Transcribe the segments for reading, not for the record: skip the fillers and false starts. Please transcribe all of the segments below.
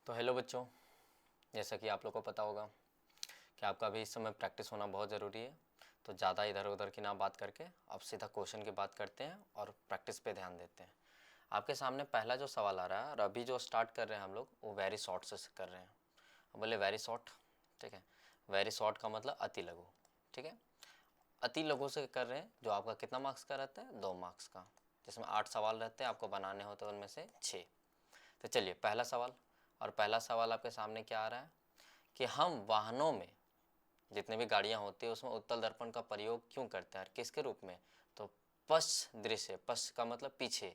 तो हेलो बच्चों, जैसा कि आप लोग को पता होगा कि आपका भी इस समय प्रैक्टिस होना बहुत ज़रूरी है। तो ज़्यादा इधर उधर की ना बात करके अब सीधा क्वेश्चन की बात करते हैं और प्रैक्टिस पे ध्यान देते हैं। आपके सामने पहला जो सवाल आ रहा है और अभी जो स्टार्ट कर रहे हैं हम लोग वो वेरी शॉर्ट से कर रहे हैं। अब बोले वेरी शॉर्ट, ठीक है। वेरी शॉर्ट का मतलब अति लघु, ठीक है। अति लघु से कर रहे हैं जो आपका कितना मार्क्स का रहता है, 2 मार्क्स का, जिसमें 8 सवाल रहते हैं, आपको बनाने होते हैं उनमें से 6। तो चलिए पहला सवाल। और पहला सवाल आपके सामने क्या आ रहा है कि हम वाहनों में जितने भी गाड़ियां होती है उसमें उत्तल दर्पण का प्रयोग क्यों करते हैं और किसके रूप में। तो पश्च दृश्य, पश्च का मतलब पीछे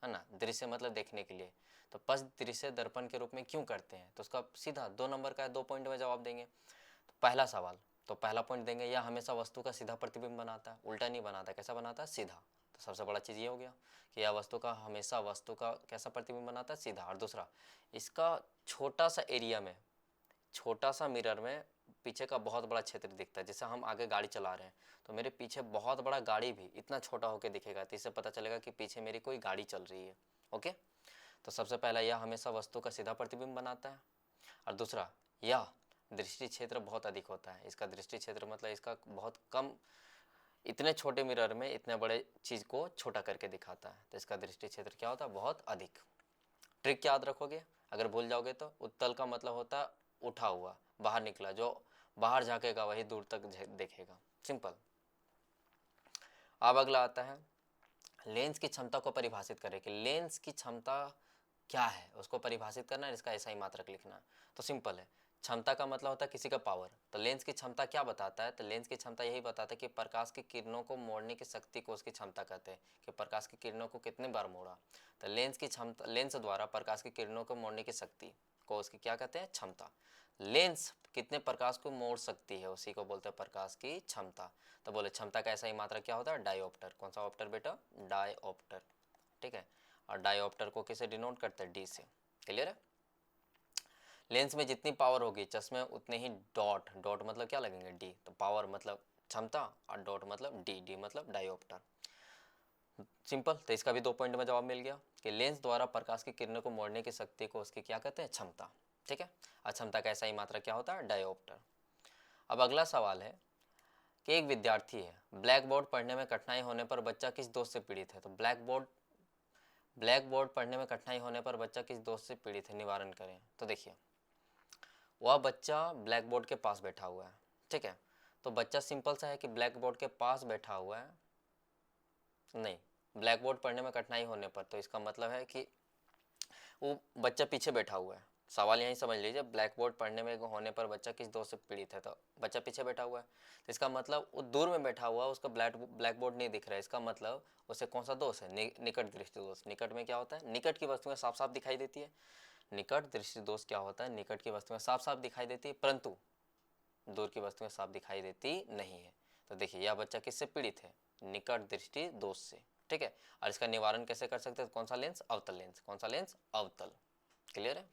है ना, दृश्य मतलब देखने के लिए, तो पश्च दृश्य दर्पण के रूप में क्यों करते हैं। तो उसका सीधा 2 नंबर का है, 2 पॉइंट में जवाब देंगे। तो पहला सवाल, तो पहला पॉइंट देंगे, यह हमेशा वस्तु का सीधा प्रतिबिंब बनाता है, उल्टा नहीं बनाता। कैसा बनाता है, सीधा। तो सबसे बड़ा चीज़ ये हो गया कि यह वस्तु का हमेशा वस्तु का कैसा प्रतिबिंब बनाता है, सीधा। और दूसरा, इसका छोटा सा एरिया में, छोटा सा मिरर में पीछे का बहुत बड़ा क्षेत्र दिखता है। जैसे हम आगे गाड़ी चला रहे हैं तो मेरे पीछे बहुत बड़ा गाड़ी भी इतना छोटा होकर दिखेगा, तो इससे पता चलेगा कि पीछे मेरी कोई गाड़ी चल रही है। ओके। तो सबसे पहला, यह हमेशा वस्तु का सीधा प्रतिबिंब बनाता है। और दूसरा, यह दृष्टि क्षेत्र बहुत अधिक होता है। इसका दृष्टि क्षेत्र मतलब इसका बहुत कम, इतने छोटे मिरर में इतने बड़े चीज़ को छोटा करके दिखाता है। तो इसका दृष्टि क्षेत्र क्या होता है, बहुत अधिक। ट्रिक याद रखोगे, अगर भूल जाओगे तो उत्तल का मतलब होता है उठा हुआ, बाहर निकला, जो बाहर झांकेगा वही दूर तक देखेगा। सिंपल। अब अगला आता है, लेंस की क्षमता को परिभाषित करें कि लेंस की क्षमता क्या है, उसको परिभाषित करना है, इसका ऐसा ही मात्रक लिखना है। तो सिंपल है, क्षमता का मतलब होता है किसी का पावर। तो लेंस की क्षमता क्या बताता है, तो लेंस की क्षमता यही बताता है कि प्रकाश की किरणों को मोड़ने की शक्ति को उसकी क्षमता कहते हैं, कि प्रकाश की किरणों को कितने बार मोड़ा। तो लेंस की क्षमता, लेंस द्वारा प्रकाश की किरणों को मोड़ने की शक्ति को उसकी क्या कहते हैं, क्षमता। लेंस कितने प्रकाश को मोड़ सकती है उसी को बोलते हैं प्रकाश की क्षमता। तो बोले क्षमता का ऐसा ही मात्रा क्या होता है, डायोप्टर। कौन सा ऑप्टर बेटा, डायोप्टर, ठीक है। और डायोप्टर को किसे डिनोट करते हैं, डी से। क्लियर है। लेंस में जितनी पावर होगी चश्मे उतने ही डॉट, डॉट मतलब क्या लगेंगे, डी। तो पावर मतलब क्षमता और डॉट मतलब डी, डी मतलब डायोप्टर। सिंपल। तो इसका भी 2 पॉइंट में जवाब मिल गया कि लेंस द्वारा प्रकाश की किरणों को मोड़ने की शक्ति को उसकी क्या कहते हैं, क्षमता, ठीक है। और क्षमता का ऐसा ही मात्रा क्या होता है, डायोप्टर। अब अगला सवाल है कि एक विद्यार्थी है, ब्लैक बोर्ड पढ़ने में कठिनाई होने पर बच्चा किस दोष से पीड़ित है। तो ब्लैक बोर्ड पढ़ने में कठिनाई होने पर बच्चा किस दोष से पीड़ित है, निवारण करें। तो देखिए, वह बच्चा ब्लैक बोर्ड के पास बैठा हुआ है, ठीक है। तो बच्चा सिंपल सा है कि ब्लैक बोर्ड के पास बैठा हुआ है, नहीं, ब्लैक बोर्ड पढ़ने में कठिनाई होने पर, तो इसका मतलब है कि वो बच्चा पीछे बैठा हुआ है। सवाल यही समझ लीजिए, ब्लैक बोर्ड पढ़ने में होने पर बच्चा किस दोष से पीड़ित है, तो बच्चा पीछे बैठा हुआ है। तो इसका मतलब वो दूर में बैठा हुआ है, उसका ब्लैक बोर्ड नहीं दिख रहा है। इसका मतलब उसे कौन सा दोष है, निकट दृष्टि दोष। निकट में क्या होता है, निकट की वस्तुएं साफ साफ दिखाई देती है। निकट दृष्टि दोष क्या होता है, निकट की वस्तुएं साफ साफ दिखाई देती है परंतु दूर की वस्तुएं साफ दिखाई देती नहीं है। तो देखिए, यह बच्चा किससे पीड़ित है, निकट दृष्टि दोष से, ठीक है। और इसका निवारण कैसे कर सकते हैं, कौन सा लेंस, अवतल लेंस। कौन सा लेंस, अवतल। क्लियर है,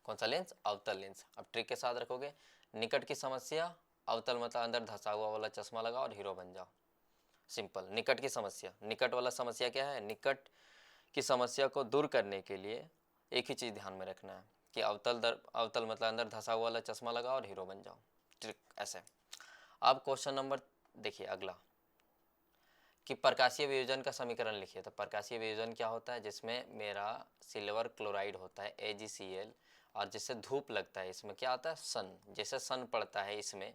कौन सा लेंस, अवतल लेंस। अब ट्रिक के साथ रखोगे, निकट की समस्या, अवतल मतलब अंदर धंसा हुआ वाला चश्मा लगाओ और हीरो बन जाओ। सिंपल। निकट की समस्या, निकट वाला समस्या क्या है, निकट की समस्या को दूर करने के लिए एक ही चीज़ ध्यान में रखना है कि अवतल मतलब अंदर धंसा हुआ वाला चश्मा लगाओ और हीरो बन जाओ। ट्रिक ऐसे। अब क्वेश्चन नंबर देखिए अगला, कि प्रकाशीय वियोजन का समीकरण लिखिए। तो प्रकाशीय वियोजन क्या होता है, जिसमें मेरा सिल्वर क्लोराइड होता है AgCl, और जिससे धूप लगता है इसमें क्या आता है, सन। जैसे सन पड़ता है इसमें,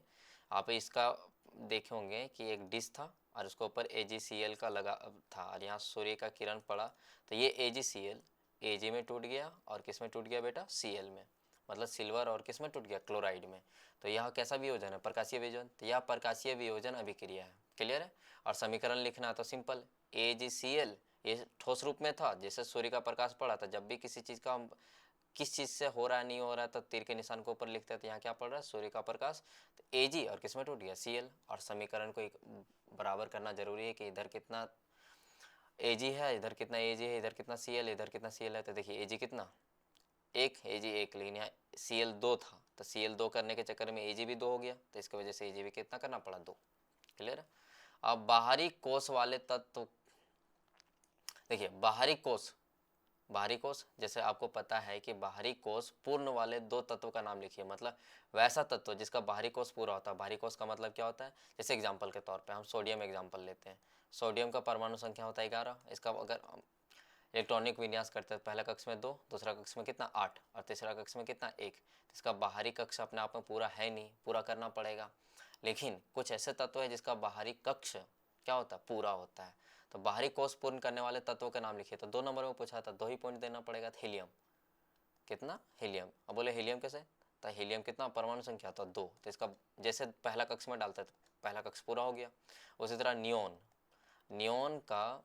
आप इसका देखे होंगे कि एक डिश था और उसके ऊपर AgCl का लगा था और यहाँ सूर्य का किरण पड़ा, तो ये AgCl Ag में टूट गया और किस में टूट गया बेटा, Cl में। मतलब सिल्वर और किस में टूट गया, क्लोराइड में। तो यह कैसा वियोजन है, प्रकाशीय वियोजन। तो यह प्रकाशीय वियोजन अभिक्रिया है। क्लियर है। और समीकरण लिखना तो सिंपल, AgCl ये ठोस रूप में था, जैसे सूर्य का प्रकाश पड़ा था, जब भी किसी चीज़ का किस चीज़ से हो रहा है नहीं हो रहा है तो तीर के निशान को ऊपर लिखते हैं। तो यहाँ क्या पड़ रहा है, सूर्य का प्रकाश। तो Ag और किस में टूट गया, Cl। और समीकरण को एक बराबर करना जरूरी है कि इधर कितना Ag है, इधर कितना Ag है, इधर कितना Cl, इधर कितना Cl है। तो देखिए Ag कितना, एक, Ag एक, लेकिन यहाँ Cl 2 था, तो Cl 2 करने के चक्कर में Ag भी 2 हो गया, तो इसकी वजह से Ag भी कितना करना पड़ा, 2। क्लियर है। अब बाहरी कोश वाले तत्व, देखिए बाहरी कोश बाहरी कोश, जैसे आपको पता है कि बाहरी कोश पूर्ण वाले दो तत्वों का नाम लिखिए, मतलब वैसा तत्व जिसका बाहरी कोश पूरा होता है। बाहरी कोश का मतलब क्या होता है, जैसे एग्जाम्पल के तौर पे हम सोडियम एग्जाम्पल लेते हैं। सोडियम का परमाणु संख्या होता है 11। इसका अगर इलेक्ट्रॉनिक विन्यास करते हैं, पहला कक्ष में 2, दूसरा कक्ष में कितना 8 और तीसरा कक्ष में कितना 1। इसका बाहरी कक्ष अपने आप में पूरा है नहीं, पूरा करना पड़ेगा। लेकिन कुछ ऐसे तत्व है जिसका बाहरी कक्ष क्या होता है, पूरा होता है। तो बाहरी कोश पूर्ण करने वाले तत्वों के नाम लिखिए। तो 2 नंबर में पूछा था, 2 ही पॉइंट देना पड़ेगा। हीलियम, कितना हीलियम। अब बोले हीलियम कैसे, तो हीलियम कितना परमाणु संख्या, तो 2। तो इसका जैसे पहला कक्ष में डालते तो पहला कक्ष पूरा हो गया। उसी तरह नियोन, नियोन का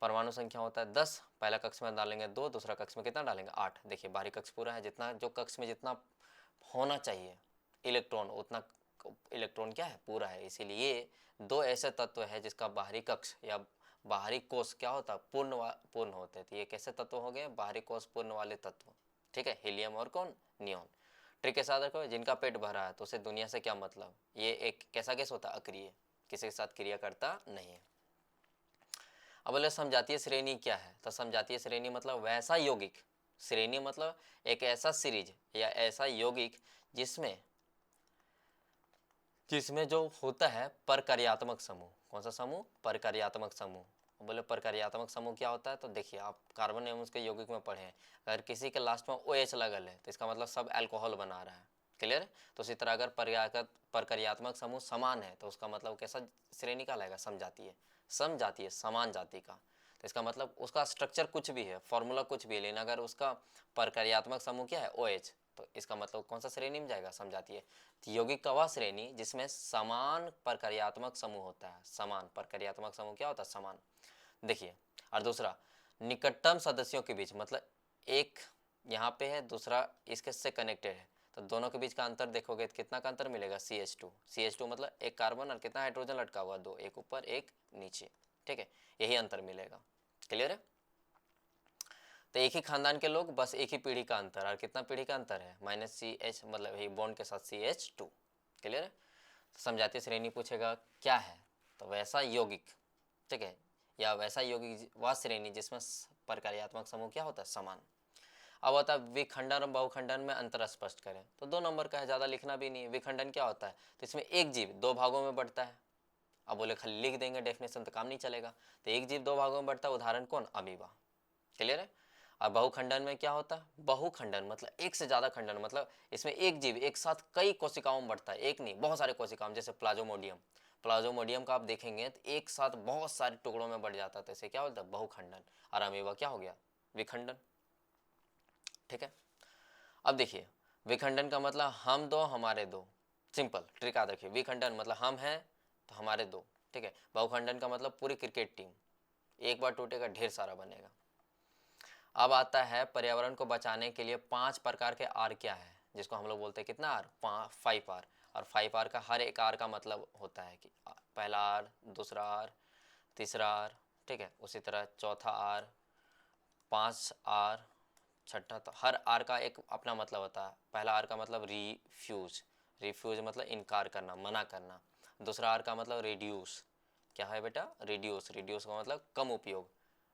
परमाणु संख्या होता है 10। पहला कक्ष में डालेंगे 2, दूसरा कक्ष में कितना डालेंगे 8। देखिए बाहरी कक्ष पूरा है, जितना जो कक्ष में जितना होना चाहिए इलेक्ट्रॉन उतना इलेक्ट्रॉन क्या है, पूरा है। इसीलिए 2 ऐसे तत्व है जिसका बाहरी कक्ष या बाहरी कोश क्या होता है, पूर्ण होते हैं। तो ये कैसे तत्व हो गए, बाहरी कोश पूर्ण वाले तत्व। ठीक है, हीलियम और कौन, नियोन। ट्रिक के साथ रखो, जिनका पेट भरा है तो उसे दुनिया से क्या मतलब। ये एक कैसा गैस होता है, अक्रिय, किसी के साथ क्रिया करता नहीं है। अब बोले समजातीय श्रेणी क्या है, तो समजातीय श्रेणी मतलब वैसा यौगिक, श्रेणी मतलब एक ऐसा सीरीज या ऐसा यौगिक जिसमें जिसमें जो होता है परकार्यात्मक समूह। कौन सा समूह, परकार्यात्मक समूह। बोले परकार्यात्मक समूह क्या होता है, तो देखिए आप कार्बन एवं उसके यौगिक में पढ़े हैं, अगर किसी के लास्ट में OH लगल है तो इसका मतलब सब अल्कोहल बना रहा है। क्लियर है। तो इसी तरह अगर परकार्यात्मक समूह समान है तो उसका मतलब कैसा श्रेणी का लगेगा, समजातीय, समजातीय समान जाति का। तो इसका मतलब उसका स्ट्रक्चर कुछ भी है, फॉर्मूला कुछ भी है, लेकिन अगर उसका परकार्यात्मक समूह क्या है, OH, तो इसका मतलब कौन सा श्रेणी में जाएगा, समजातीय। यौगिक का वह श्रेणी जिसमें समान परकार्यात्मक समूह होता है। समान परकार्यात्मक समूह क्या होता है, समान। देखिए, और दूसरा निकटतम सदस्यों के बीच, मतलब एक यहाँ पे है, दूसरा इसके से कनेक्टेड है, तो दोनों के बीच का अंतर देखोगे तो कितना का अंतर मिलेगा, CH2। CH2 मतलब एक कार्बन और कितना हाइड्रोजन लटका हुआ, 2, एक ऊपर एक नीचे। ठीक है, यही अंतर मिलेगा। क्लियर है। तो एक ही खानदान के लोग, बस एक ही पीढ़ी का अंतर, और कितना पीढ़ी का अंतर है, -CH, मतलब यही बॉन्ड के साथ CH2। क्लियर है। तो समझाती श्रेणी पूछेगा क्या है, तो वैसा यौगिक, ठीक है, या वैसा यौगिक वह श्रेणी जिसमें परकार्यात्मक समूह क्या होता है, समान। अब होता है विखंडन और बहुखंडन में अंतर स्पष्ट करें, तो 2 नंबर का है, ज़्यादा लिखना भी नहीं है। विखंडन क्या होता है, तो इसमें एक जीव 2 भागों में बढ़ता है। अब बोले खाली लिख देंगे डेफिनेशन तो काम नहीं चलेगा। तो एक जीव 2 भागों में बढ़ता है, उदाहरण कौन, अमीबा। क्लियर है। और बहुखंडन में क्या होता है, बहुखंडन मतलब एक से ज्यादा खंडन, मतलब इसमें एक जीव एक साथ कई कोशिकाओं में बढ़ता है, एक नहीं बहुत सारे कोशिकाओं, जैसे प्लाज्मोडियम। प्लाज्मोडियम का आप देखेंगे तो एक साथ बहुत सारे टुकड़ों में बढ़ जाता है, तो इसे क्या बोलता है, बहुखंडन। और अमीबा क्या हो गया, विखंडन। ठीक है। अब देखिए, विखंडन का मतलब हम दो हमारे दो, सिंपल ट्रिक याद रखिए। विखंडन मतलब हम हैं तो हमारे दो। ठीक है। बहुखंडन का मतलब पूरी क्रिकेट टीम, एक बार टूटेगा ढेर सारा बनेगा। अब आता है पर्यावरण को बचाने के लिए 5 प्रकार के आर क्या है, जिसको हम लोग बोलते हैं कितना आर, 5 आर। और 5 आर का हर एक आर का मतलब होता है कि पहला आर, दूसरा आर, तीसरा आर, ठीक है, उसी तरह चौथा आर, 5 आर, छठा। तो हर आर का एक अपना मतलब होता है। पहला आर का मतलब रिफ्यूज, रिफ्यूज मतलब इनकार करना, मना करना। दूसरा आर का मतलब रिड्यूस, क्या है बेटा, रिड्यूस, रिड्यूस का मतलब कम उपयोग,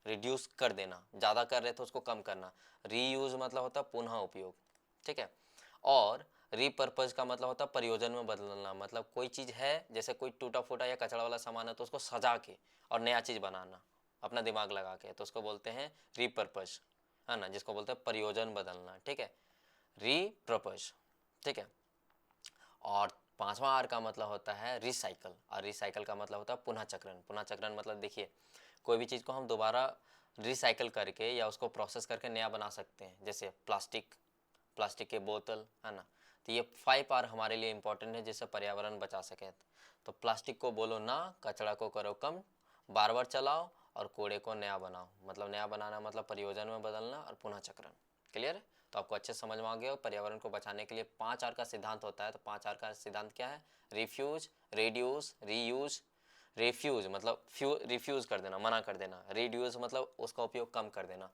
रिड्यूस कर देना, ज़्यादा कर रहे तो उसको कम करना। रीयूज मतलब होता है पुनः उपयोग। ठीक है। और रीपर्पज का मतलब होता है प्रयोजन में बदलना, मतलब कोई चीज़ है, जैसे कोई टूटा फूटा या कचरा वाला सामान है तो उसको सजा के और नया चीज़ बनाना अपना दिमाग लगा के, तो उसको बोलते हैं रीपर्पज, है ना, जिसको बोलते हैं प्रयोजन बदलना। ठीक है, रीपर्पज। ठीक है। और 5वां आर का मतलब होता है रिसाइकल, और रिसाइकल का मतलब होता है पुनः चक्रण। पुनः चक्रण मतलब देखिए, कोई भी चीज़ को हम दोबारा रिसाइकल करके या उसको प्रोसेस करके नया बना सकते हैं, जैसे प्लास्टिक, प्लास्टिक के बोतल, है ना। तो ये 5 आर हमारे लिए इंपॉर्टेंट है, जिससे पर्यावरण बचा सके। तो प्लास्टिक को बोलो ना, कचरा को करो कम, बार बार चलाओ, और कूड़े को नया बनाओ। मतलब नया बनाना मतलब प्रयोजन में बदलना और पुनः चक्रण। क्लियर है। तो आपको अच्छे समझ में आ गया, पर्यावरण को बचाने के लिए 5 आर का सिद्धांत होता है। तो 5 आर का सिद्धांत क्या है, रिफ्यूज, रिड्यूस, रीयूज। रिफ्यूज मतलब रिफ्यूज कर देना, मना कर देना। रिड्यूस मतलब उसका उपयोग कम कर देना।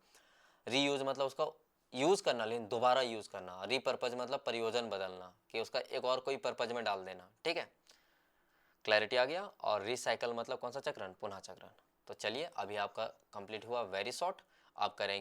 रीयूज मतलब उसका यूज करना लेकिन दोबारा यूज करना। रीपर्पज मतलब प्रयोजन बदलना, कि उसका एक और कोई पर्पज में डाल देना। ठीक है, क्लैरिटी आ गया। और रिसाइकल मतलब कौन सा चक्रण, पुनः चक्रण। तो चलिए, अभी आपका कंप्लीट हुआ, वेरी शॉर्ट। आप करेंगे